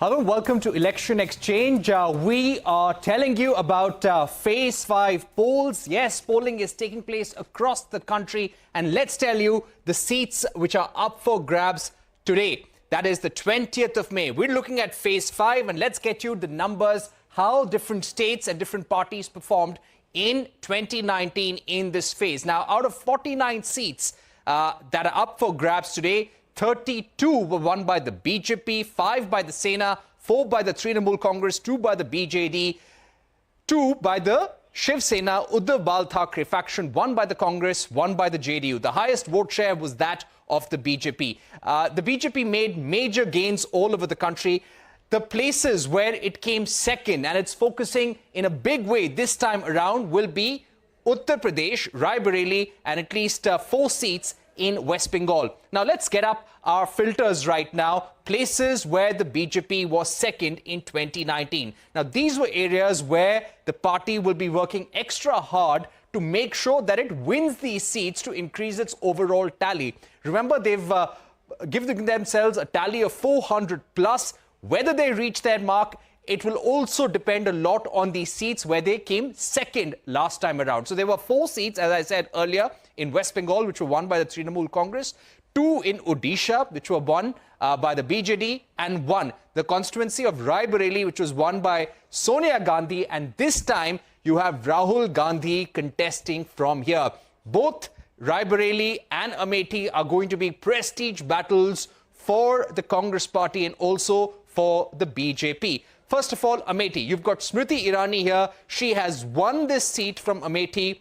Hello, welcome to Election Exchange. We are telling you about Phase 5 polls. Yes, polling is taking place across the country. And let's tell you the seats which are up for grabs today. That is the 20th of May. We're looking at Phase 5 and let's get you the numbers, how different states and different parties performed in 2019 in this phase. Now, out of 49 seats that are up for grabs today, 32 were won by the BJP, 5 by the Sena, 4 by the Trinamool Congress, 2 by the BJD, 2 by the Shiv Sena, Uddhav Bal Thackeray faction, 1 by the Congress, 1 by the JDU. The highest vote share was that of the BJP. The BJP made major gains all over the country. The places where it came second, and it's focusing in a big way this time around, will be Uttar Pradesh, Rae Bareli, and at least 4 seats in West Bengal. Now, let's get up our filters right now. Places where the BJP was second in 2019. Now, these were areas where the party will be working extra hard to make sure that it wins these seats to increase its overall tally. Remember, they've given themselves a tally of 400 plus. Whether they reach their mark, it will also depend a lot on these seats where they came second last time around. So there were 4 seats, as I said earlier, in West Bengal, which were won by the Trinamool Congress, 2 in Odisha, which were won by the BJD, and 1, the constituency of Rae Bareli, which was won by Sonia Gandhi. And this time, you have Rahul Gandhi contesting from here. Both Rae Bareli and Amethi are going to be prestige battles for the Congress party and also for the BJP. First of all, Amethi, you've got Smriti Irani here. She has won this seat from Amethi,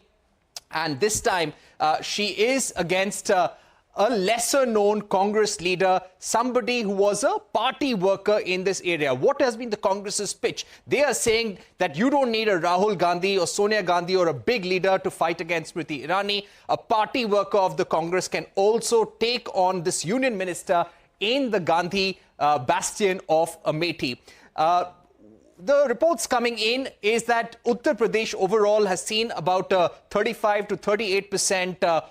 and this time she is against a lesser-known Congress leader, somebody who was a party worker in this area. What has been the Congress's pitch? They are saying that you don't need a Rahul Gandhi or Sonia Gandhi or a big leader to fight against Smriti Irani. A party worker of the Congress can also take on this union minister in the Gandhi bastion of Amethi. The reports coming in is that Uttar Pradesh overall has seen about 35 to 38%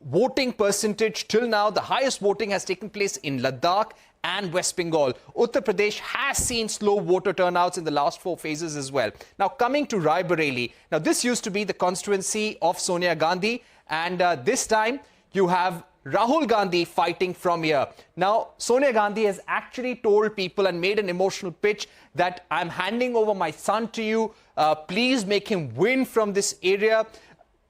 voting percentage till now. The highest voting has taken place in Ladakh and West Bengal. Uttar Pradesh has seen slow voter turnouts in the last 4 phases as well. Now, coming to Rae Bareli. Now, this used to be the constituency of Sonia Gandhi, and this time you have Rahul Gandhi fighting from here. Now, Sonia Gandhi has actually told people and made an emotional pitch that I'm handing over my son to you. Please make him win from this area.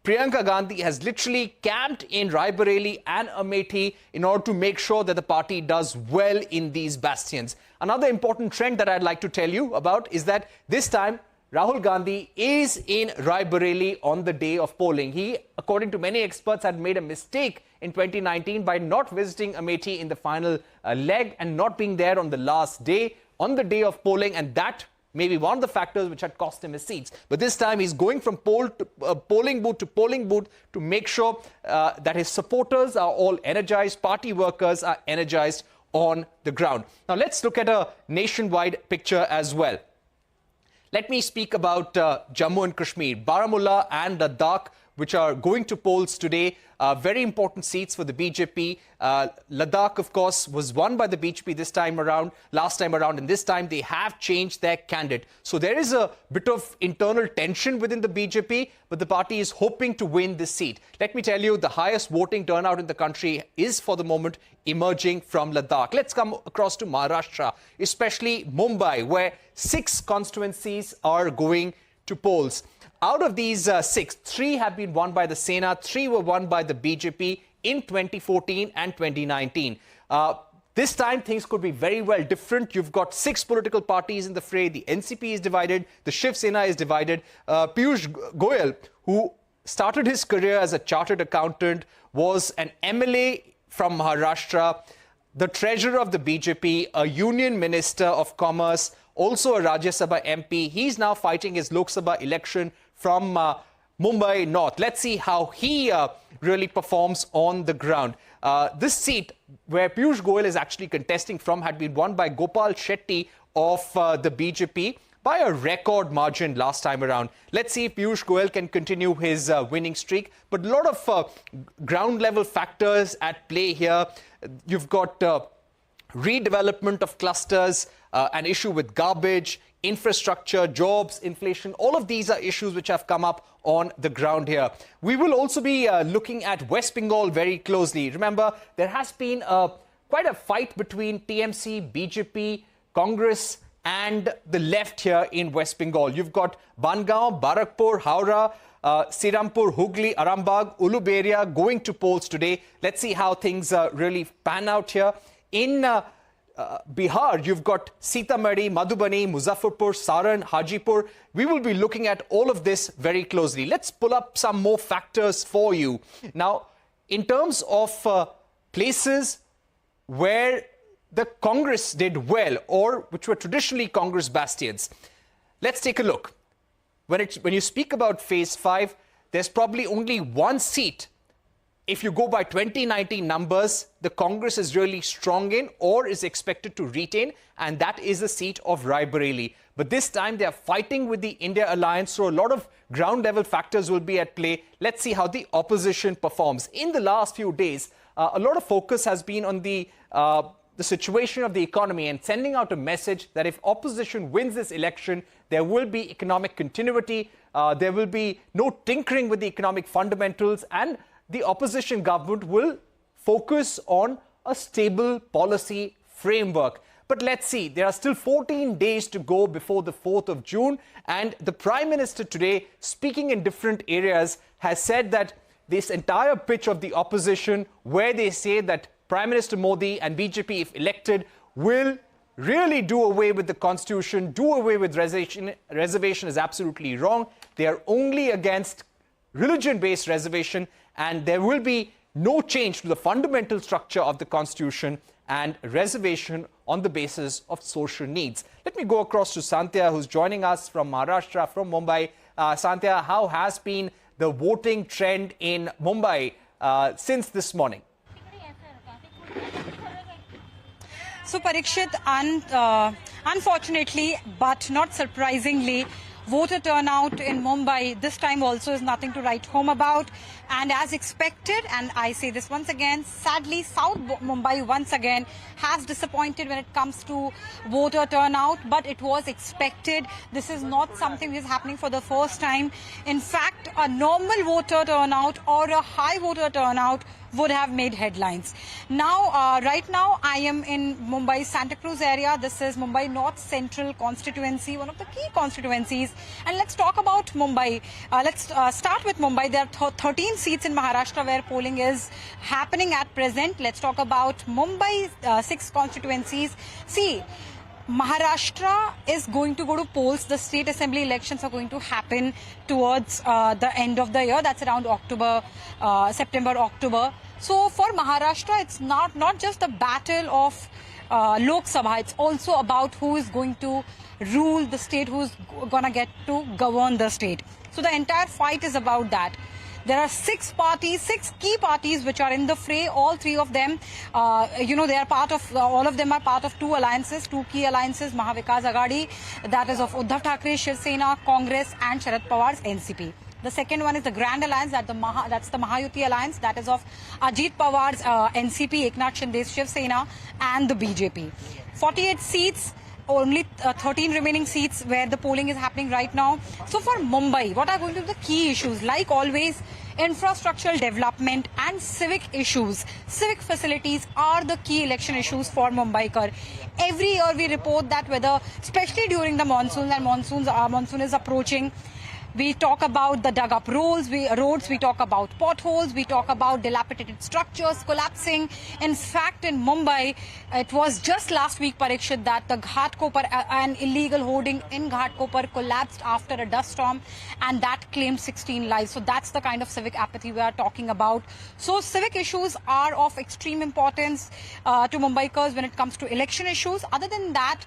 Priyanka Gandhi has literally camped in Rae Bareli and Amethi in order to make sure that the party does well in these bastions. Another important trend that I'd like to tell you about is that this time Rahul Gandhi is in Rae Bareli on the day of polling. He, according to many experts, had made a mistake in 2019 by not visiting Amethi in the final leg and not being there on the last day, on the day of polling, and that may be one of the factors which had cost him his seats. But this time he's going from polling booth to make sure that his supporters are all energized, party workers are energized on the ground. Now let's look at a nationwide picture as well. Let me speak about Jammu and Kashmir, Baramulla and Ladakh, which are going to polls today. Very important seats for the BJP. Ladakh, of course, was won by the BJP last time around, and this time they have changed their candidate. So there is a bit of internal tension within the BJP, but the party is hoping to win this seat. Let me tell you, the highest voting turnout in the country is, for the moment, emerging from Ladakh. Let's come across to Maharashtra, especially Mumbai, where 6 constituencies are going to polls. Out of these 6, 3 have been won by the Sena, 3 were won by the BJP in 2014 and 2019. This time, things could be very well different. You've got 6 political parties in the fray. The NCP is divided. The Shiv Sena is divided. Piyush Goyal, who started his career as a chartered accountant, was an MLA from Maharashtra, the treasurer of the BJP, a union minister of commerce, also a Rajya Sabha MP. He's now fighting his Lok Sabha election from Mumbai North. Let's see how he really performs on the ground. This seat where Piyush Goyal is actually contesting from had been won by Gopal Shetty of the BJP by a record margin last time around. Let's see if Piyush Goyal can continue his winning streak. But a lot of ground level factors at play here. You've got redevelopment of clusters, an issue with garbage, infrastructure, jobs, inflation. All of these are issues which have come up on the ground here. We will also be looking at West Bengal very closely. Remember, there has been quite a fight between TMC, BJP, Congress and the left here in West Bengal. You've got Bangaon, Barakpur, Howrah, Sirampur, Hooghly, Arambagh, Uluberia going to polls today. Let's see how things really pan out here. In Bihar, you've got Sitamarhi, Madhubani, Muzaffarpur, Saran, Hajipur. We will be looking at all of this very closely. Let's pull up some more factors for you. Now, in terms of places where the Congress did well, or which were traditionally Congress bastions, let's take a look. When you speak about Phase 5, there's probably only one seat. If you go by 2019 numbers, the Congress is really strong in or is expected to retain, and that is the seat of Rae Bareli. But this time they are fighting with the India alliance, so a lot of ground level factors will be at play. Let's see how the opposition performs. In the last few days, a lot of focus has been on the situation of the economy and sending out a message that if opposition wins this election, there will be economic continuity, there will be no tinkering with the economic fundamentals, and the opposition government will focus on a stable policy framework. But let's see, there are still 14 days to go before the 4th of June, and the Prime Minister today, speaking in different areas, has said that this entire pitch of the opposition, where they say that Prime Minister Modi and BJP, if elected, will really do away with the constitution, do away with reservation is absolutely wrong. They are only against religion-based reservation, and there will be no change to the fundamental structure of the constitution and reservation on the basis of social needs. Let me go across to Santya, who's joining us from Maharashtra, from Mumbai. Santya, how has been the voting trend in Mumbai since this morning? So, Parikshit, unfortunately, but not surprisingly, voter turnout in Mumbai this time also is nothing to write home about. And as expected, and I say this once again, sadly, South Mumbai once again has disappointed when it comes to voter turnout, but it was expected. This is not something that is happening for the first time. In fact, a normal voter turnout or a high voter turnout would have made headlines. Now, right now, I am in Mumbai Santa Cruz area. This is Mumbai North Central constituency, one of the key constituencies. And let's talk about Mumbai. Let's start with Mumbai. There are 13 seats in Maharashtra where polling is happening at present. Let's talk about Mumbai 6 constituencies. See, Maharashtra is going to go to polls. The state assembly elections are going to happen towards the end of the year. That's around September, October. So for Maharashtra, it's not just the battle of Lok Sabha. It's also about who is going to rule the state, who's going to get to govern the state. So the entire fight is about that. There are 6 key parties which are in the fray. All 3 of them, they are part of, all of them are part of 2 alliances, 2 key alliances, Mahavikas Aghadi, that is of Uddhav Thackeray, Shiv Sena, Congress and Sharad Pawar's NCP. The second one is the Grand Alliance, that's the Mahayuti Alliance, that is of Ajit Pawar's NCP, Eknath Shinde's Shiv Sena and the BJP. 48 seats. Only 13 remaining seats where the polling is happening right now. So for Mumbai, what are going to be the key issues? Like always, infrastructural development and civic issues. Civic facilities are the key election issues for Mumbaikar. Every year we report that whether, especially during the monsoons, and monsoon is approaching, we talk about the dug up roads, we talk about potholes, we talk about dilapidated structures collapsing. In fact, in Mumbai, it was just last week, Parikshit, that the Ghatkopar, an illegal hoarding in Ghatkopar collapsed after a dust storm, and that claimed 16 lives. So that's the kind of civic apathy we are talking about. So civic issues are of extreme importance to Mumbaikars when it comes to election issues. Other than that,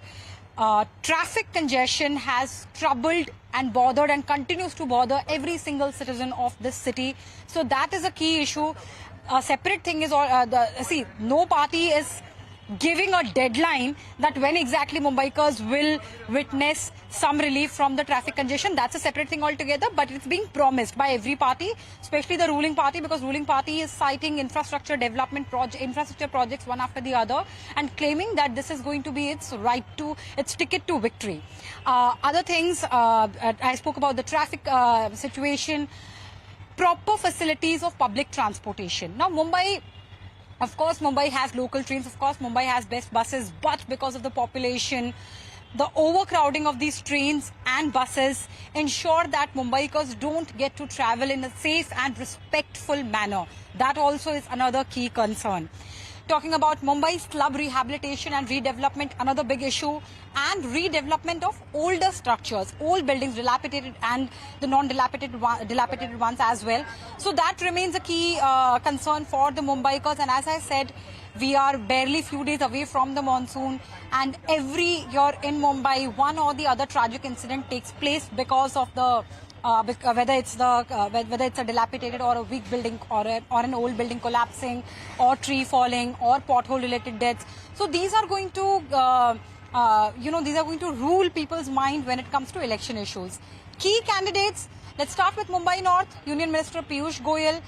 traffic congestion has troubled and bothered and continues to bother every single citizen of this city. So that is a key issue. A separate thing is, no party is giving a deadline that when exactly Mumbaikars will witness some relief from the traffic congestion. That's a separate thing altogether, but it's being promised by every party, especially the ruling party, because ruling party is citing infrastructure development infrastructure projects one after the other and claiming that this is going to be its ticket to victory. Other things, I spoke about the traffic situation, proper facilities of public transportation. Now, Mumbai, of course, Mumbai has local trains. Of course, Mumbai has best buses. But because of the population, the overcrowding of these trains and buses ensure that Mumbaikars don't get to travel in a safe and respectful manner. That also is another key concern. Talking about Mumbai's club rehabilitation and redevelopment, another big issue, and redevelopment of older structures, old buildings, dilapidated and the non-dilapidated dilapidated ones as well. So that remains a key concern for the Mumbaikars. And as I said, we are barely few days away from the monsoon, and every year in Mumbai, one or the other tragic incident takes place because of the whether it's a dilapidated or a weak building or an old building collapsing or tree falling or pothole related deaths. So these are going to these are going to rule people's mind when it comes to election issues. Key candidates, let's start with Mumbai North. Union Minister Piyush Goyal.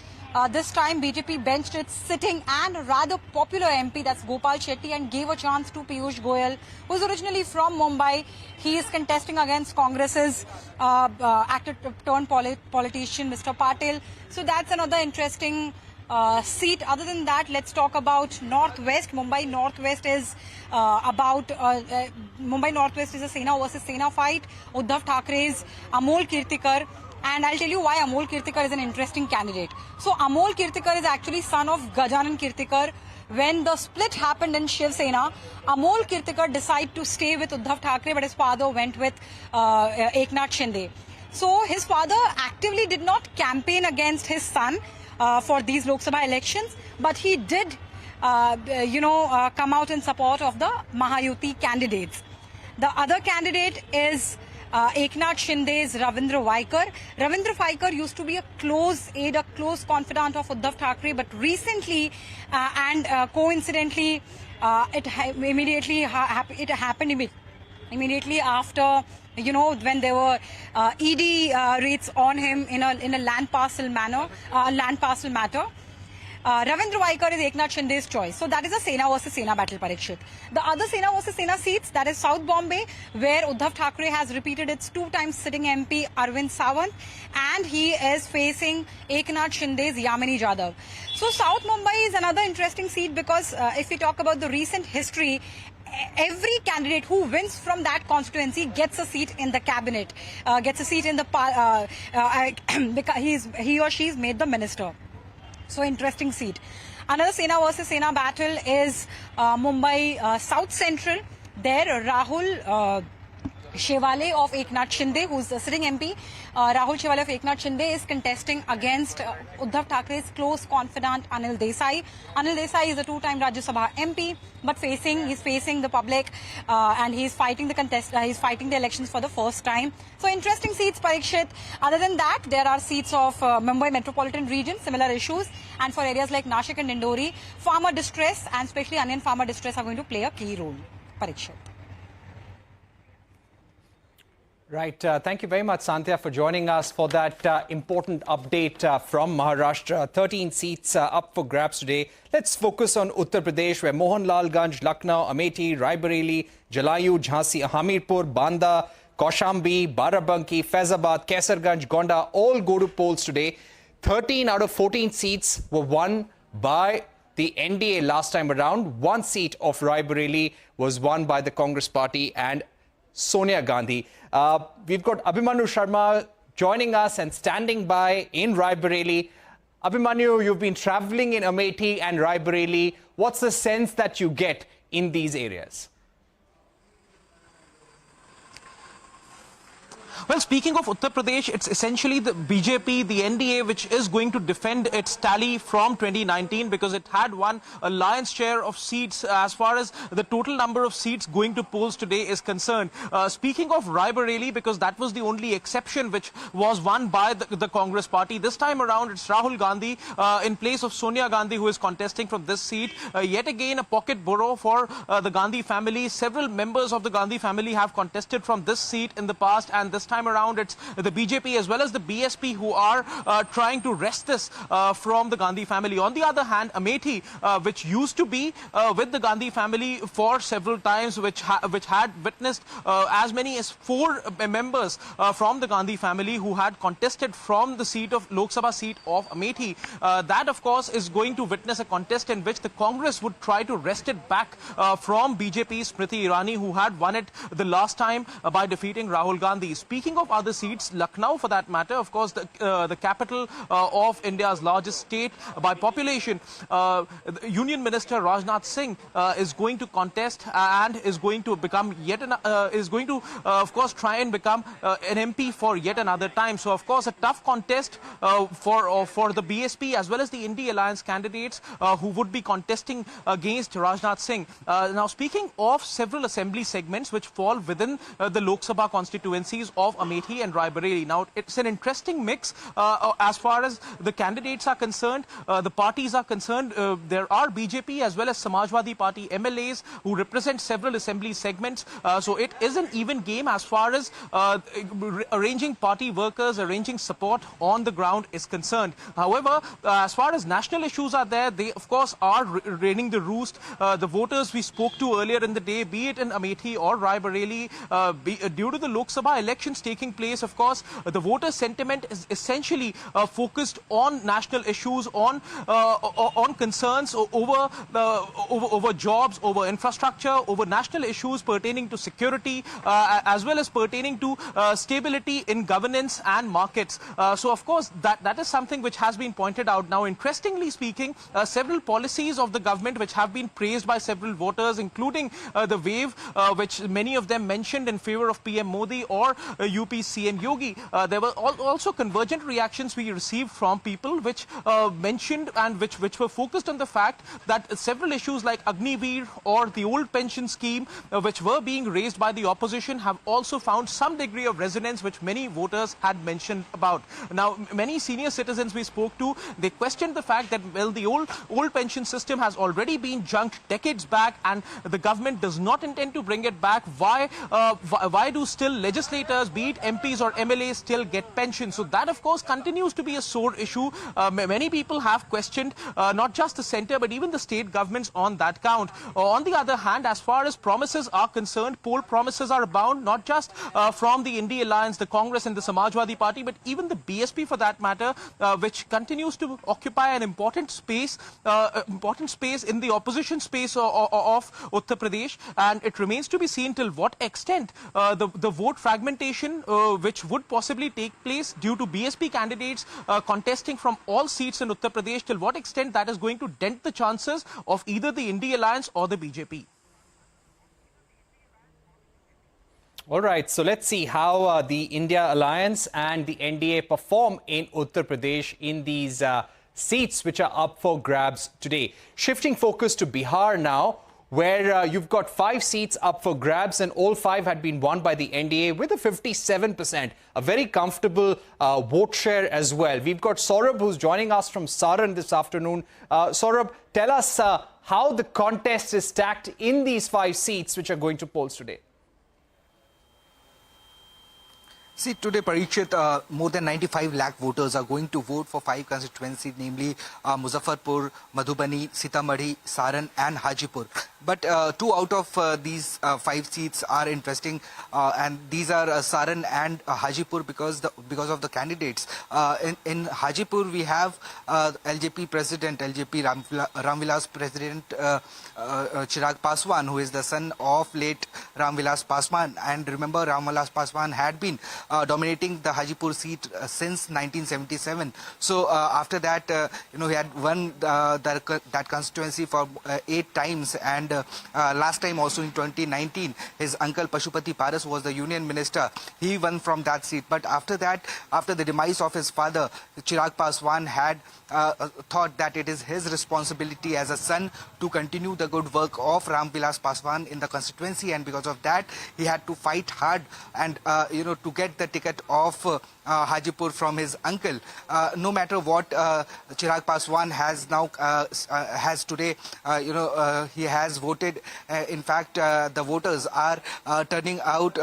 This time BJP benched its sitting and rather popular MP, that's Gopal Shetty, and gave a chance to Piyush Goyal, who is originally from Mumbai. He is contesting against Congress's actor-turned-politician, Mr. Patil. So that's another interesting seat. Other than that, let's talk about Northwest. Mumbai Northwest is Mumbai Northwest is a Sena versus Sena fight. Uddhav Thackeray's Amol Kirtikar. And I'll tell you why Amol Kirtikar is an interesting candidate. So Amol Kirtikar is actually son of Gajanan Kirtikar. When the split happened in Shiv Sena, Amol Kirtikar decided to stay with Uddhav Thackeray, but his father went with Eknath Shinde. So his father actively did not campaign against his son for these Lok Sabha elections, but he did, come out in support of the Mahayuti candidates. The other candidate is Eknath Shinde's Ravindra Vaikar. Ravindra Vaikar used to be a close aide, a close confidant of Uddhav Thackeray, but recently and coincidentally, it happened immediately after, when there were ED raids on him in a land parcel matter. Ravindra Vaikar is Eknath Shinde's choice. So that is a Sena versus Sena battle, Parikshit. The other Sena versus Sena seats, that is South Bombay, where Uddhav Thackeray has repeated its two-time sitting MP Arvind Sawant, and he is facing Eknath Shinde's Yamini Jadhav. So South Mumbai is another interesting seat because if we talk about the recent history, every candidate who wins from that constituency gets a seat in the cabinet, gets a seat in the because he or she is made the minister. So interesting seat. Another Sena versus Sena battle is Mumbai South Central. There Rahul Shewale of Eknath Shinde, who's the sitting MP, Rahul Shewale of Eknath Shinde is contesting against Uddhav Thackeray's close confidant Anil Desai. Anil Desai is a two-time Rajya Sabha MP, but he's facing the public and he's fighting the elections for the first time. So interesting seats, Parikshit. Other than that, there are seats of Mumbai metropolitan region, similar issues, and for areas like Nashik and Indori, farmer distress and especially onion farmer distress are going to play a key role. Parikshit. Right. Thank you very much, Sandhya, for joining us for that important update from Maharashtra. 13 seats up for grabs today. Let's focus on Uttar Pradesh, where Mohanlalganj, Lucknow, Amethi, Rae Bareli, Jalayu, Jhansi, Hamirpur, Banda, Kaushambi, Barabanki, Faizabad, Kaisarganj, Gonda all go to polls today. 13 out of 14 seats were won by the NDA last time around. One seat of Rae Bareli was won by the Congress party and Sonia Gandhi. We've got Abhimanyu Sharma joining us and standing by in Rae Bareli. Abhimanyu, you've been traveling in Amethi and Rae Bareli. What's the sense that you get in these areas? Well, speaking of Uttar Pradesh, it's essentially the BJP, the NDA, which is going to defend its tally from 2019 because it had won a lion's share of seats as far as the total number of seats going to polls today is concerned. Speaking of Rae Bareli, because that was the only exception which was won by the Congress party, this time around it's Rahul Gandhi in place of Sonia Gandhi who is contesting from this seat. Yet again, a pocket borough for the Gandhi family. Several members of the Gandhi family have contested from this seat in the past, and this time around it's the BJP as well as the BSP who are trying to wrest this from the Gandhi family. On the other hand, Amethi, which used to be with the Gandhi family for several times, which had witnessed as many as 4 members from the Gandhi family who had contested from the seat of Lok Sabha seat of Amethi. That, of course, is going to witness a contest in which the Congress would try to wrest it back from BJP's Smriti Irani, who had won it the last time by defeating Rahul Gandhi. Speaking of other seats, Lucknow, for that matter, of course, the capital of India's largest state by population, Union Minister Rajnath Singh is going to contest and is going to become of course, try and become an MP for yet another time. So, of course, a tough contest for the BSP as well as the India Alliance candidates who would be contesting against Rajnath Singh. Now, speaking of several assembly segments which fall within the Lok Sabha constituencies of Amethi and Rae Bareli. Now, it's an interesting mix as far as the candidates are concerned, the parties are concerned. There are BJP as well as Samajwadi Party MLAs who represent several assembly segments. So it is an even game as far as arranging party workers, arranging support on the ground is concerned. However, as far as national issues are there, they of course are reigning the roost. The voters we spoke to earlier in the day, be it in Amethi or Rae Bareli, due to the Lok Sabha elections taking place, of course, the voter sentiment is essentially focused on national issues, on concerns over jobs, over infrastructure, over national issues pertaining to security, as well as pertaining to stability in governance and markets. So, of course, that is something which has been pointed out. Now, interestingly speaking, several policies of the government which have been praised by several voters, including the wave, which many of them mentioned in favor of PM Modi or UP CM Yogi. There were also convergent reactions we received from people which mentioned and which were focused on the fact that several issues like Agniveer or the old pension scheme, which were being raised by the opposition, have also found some degree of resonance which many voters had mentioned about. Now, many senior citizens we spoke to, they questioned the fact that, well, the old pension system has already been junked decades back and the government does not intend to bring it back. Why do still legislators, be it MPs or MLAs, still get pensions? So that, of course, continues to be a sore issue. Many people have questioned not just the centre but even the state governments on that count. On the other hand, as far as promises are concerned, poll promises are abound, not just from the India Alliance, the Congress and the Samajwadi Party, but even the BSP for that matter, which continues to occupy an important space in the opposition space of Uttar Pradesh. And it remains to be seen till what extent the vote fragmentation which would possibly take place due to BSP candidates contesting from all seats in Uttar Pradesh, till what extent that is going to dent the chances of either the India Alliance or the BJP. All right, so let's see how the India Alliance and the NDA perform in Uttar Pradesh in these seats which are up for grabs today. Shifting focus to Bihar now, where you've got 5 seats up for grabs and all 5 had been won by the NDA with a 57%, a very comfortable vote share as well. We've got Saurabh who's joining us from Saran this afternoon. Saurabh, tell us how the contest is stacked in these 5 seats which are going to polls today. See, today, Parikshit, more than 95 lakh voters are going to vote for 5 constituencies, namely Muzaffarpur, Madhubani, Sitamarhi, Saran and Hajipur. But 2 out of these 5 seats are interesting, and these are Saran and Hajipur because of the candidates. In Hajipur, we have LJP President, LJP Ramvilas President Chirag Paswan, who is the son of late Ram Vilas Paswan. And remember, Ram Vilas Paswan had been dominating the Hajipur seat since 1977. So after that, he had won that constituency for 8 times. And last time also in 2019, his uncle Pashupati Paras was the union minister. He won from that seat. But after that, after the demise of his father, Chirag Paswan had thought that it is his responsibility as a son to continue the good work of Ram Vilas Paswan in the constituency, and because of that he had to fight hard and to get the ticket of Hajipur from his uncle. No matter what Chirag Paswan has now has today, he has voted. In fact, the voters are turning out.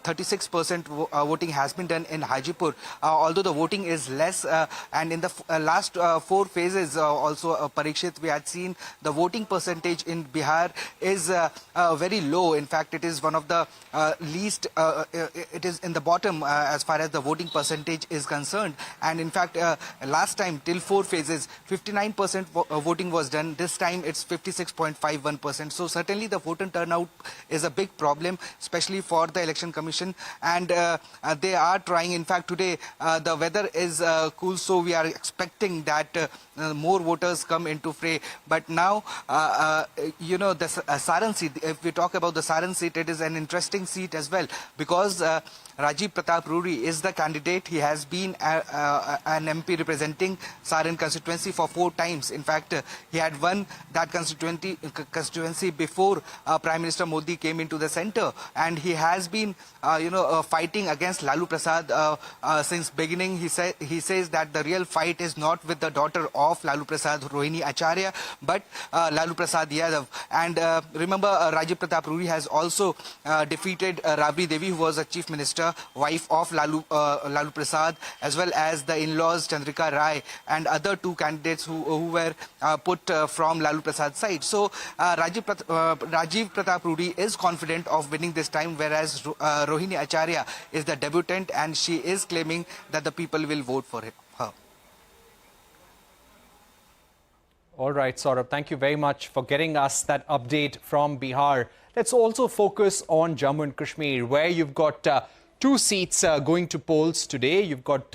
36% voting has been done in Hajipur, although the voting is less. And in the last 4 phases, also Parikshit, we had seen the voting percentage in Bihar is very low. In fact, it is one of the least. It is in the bottom as far as the voting percentage is concerned. And in fact, last time till 4 phases, 59% voting was done. This time it's 56.51%. So certainly the voter turnout is a big problem, especially for the election commission. And they are trying. In fact, today the weather is cool, so we are expecting that more voters come into fray. But now, the Saran seat, if we talk about the Saran seat, it is an interesting seat as well, because Rajiv Pratap Ruri is the candidate. He has been an MP representing Saran constituency for 4 times. In fact, he had won that constituency before Prime Minister Modi came into the center, and he has been fighting against Lalu Prasad since beginning. He says that the real fight is not with the daughter of Lalu Prasad, Rohini Acharya, but Lalu Prasad Yadav. And remember, Rajiv Pratap Ruri has also defeated Rabri Devi, who was a chief minister, wife of Lalu Prasad, as well as the in-laws Chandrika Rai and other 2 candidates who were put from Lalu Prasad's side. So Rajiv Pratap Ruri is confident of winning this time, whereas Rohini Acharya is the debutant, and she is claiming that the people will vote for her. All right, Saurabh, thank you very much for getting us that update from Bihar. Let's also focus on Jammu and Kashmir, where you've got 2 seats going to polls today. You've got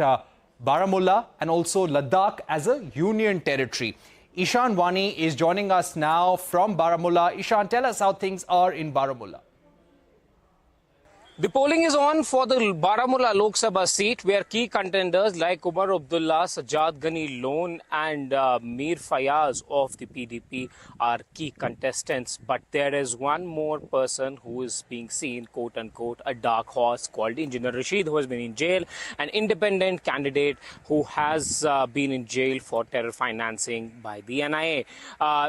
Baramulla and also Ladakh as a union territory. Ishan Wani is joining us now from Baramulla. Ishan, tell us how things are in Baramulla. The polling is on for the Baramulla Lok Sabha seat, where key contenders like Umar Abdullah, Sajjad Ghani Lone and Mir Fayaz of the PDP are key contestants. But there is one more person who is being seen, quote-unquote, a dark horse, called Engineer Rashid, who has been in jail, an independent candidate who has been in jail for terror financing by the NIA.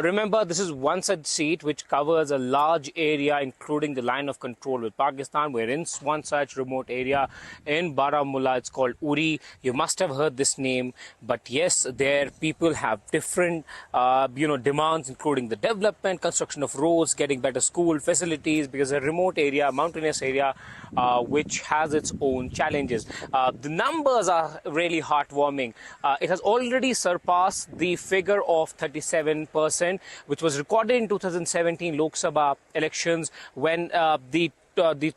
Remember, this is one such seat which covers a large area, including the line of control with Pakistan, wherein one such remote area in Baramulla. It's called Uri. You must have heard this name, but yes, there people have different demands, including the development, construction of roads, getting better school facilities, because a remote area, mountainous area, which has its own challenges. The numbers are really heartwarming. It has already surpassed the figure of 37%, which was recorded in 2017 Lok Sabha elections, when the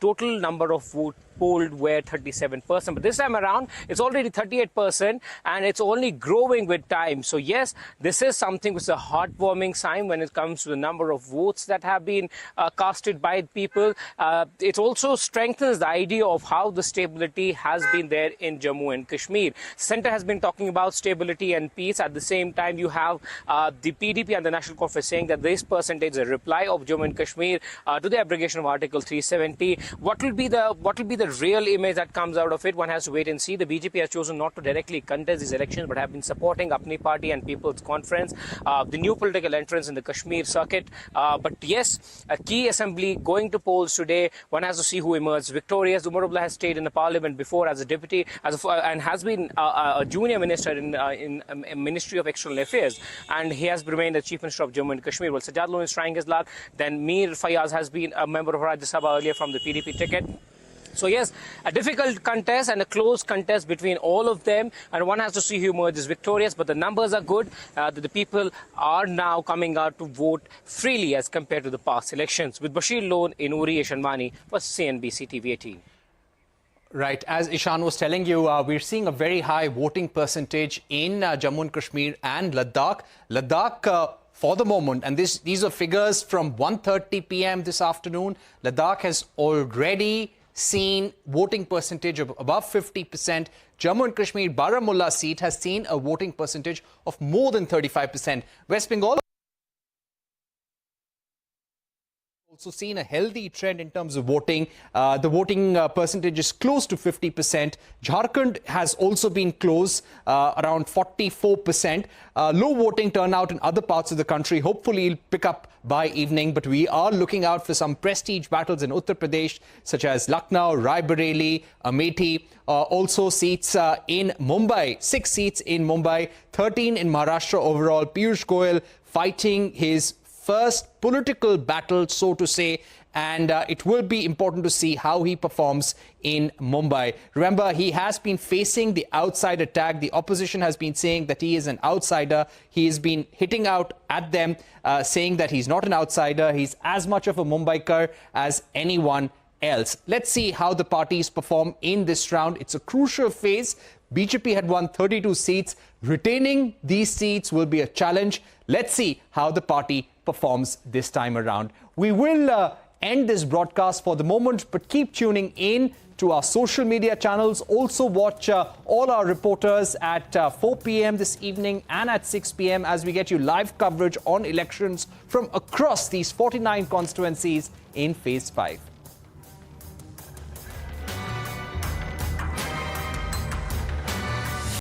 total number of votes polled were 37%. But this time around, it's already 38%, and it's only growing with time. So yes, this is something which is a heartwarming sign when it comes to the number of votes that have been casted by people. It also strengthens the idea of how the stability has been there in Jammu and Kashmir. Centre has been talking about stability and peace. At the same time, you have the PDP and the National Conference saying that this percentage is a reply of Jammu and Kashmir to the abrogation of Article 370. What will be the real image that comes out of it? One has to wait and see. The BJP has chosen not to directly contest these elections, but have been supporting Apni Party and People's Conference, the new political entrance in the Kashmir circuit. But yes, a key assembly going to polls today. One has to see who emerges victorious. Umar Abdullah has stayed in the parliament before as a deputy, and has been a junior minister in Ministry of External Affairs, and he has remained the chief minister of Jammu and Kashmir. Well, Sajjad Lone is trying his luck. Then Mir Fayaz has been a member of Rajya Sabha earlier from the PDP ticket. So yes, a difficult contest and a close contest between all of them, and one has to see who emerges victorious, but the numbers are good. The people are now coming out to vote freely as compared to the past elections. With Bashir Lone in Uri Eshanmani for CNBC TV 18. Right, as Ishan was telling you, we're seeing a very high voting percentage in Jammu and Kashmir and Ladakh. Ladakh, for the moment, and these are figures from 1:30 p.m. this afternoon, Ladakh has already seen voting percentage of above 50%. Jammu and Kashmir Baramulla seat has seen a voting percentage of more than 35%. West Bengal also seen a healthy trend in terms of voting. The voting percentage is close to 50%. Jharkhand has also been close, around 44%. Low voting turnout in other parts of the country. Hopefully it'll pick up by evening, but we are looking out for some prestige battles in Uttar Pradesh, such as Lucknow, Rae Bareli, Amethi. Also seats in Mumbai, 6 seats in Mumbai, 13 in Maharashtra overall. Piyush Goyal fighting his first political battle, so to say, and it will be important to see how he performs in Mumbai. Remember, he has been facing the outside attack. The opposition has been saying that he is an outsider. He has been hitting out at them, saying that he's not an outsider. He's as much of a Mumbaikar as anyone else. Let's see how the parties perform in this round. It's a crucial phase. BJP had won 32 seats. Retaining these seats will be a challenge. Let's see how the party performs this time around. We will end this broadcast for the moment, but keep tuning in to our social media channels. Also watch all our reporters at 4 p.m. this evening and at 6 p.m. as we get you live coverage on elections from across these 49 constituencies in Phase 5.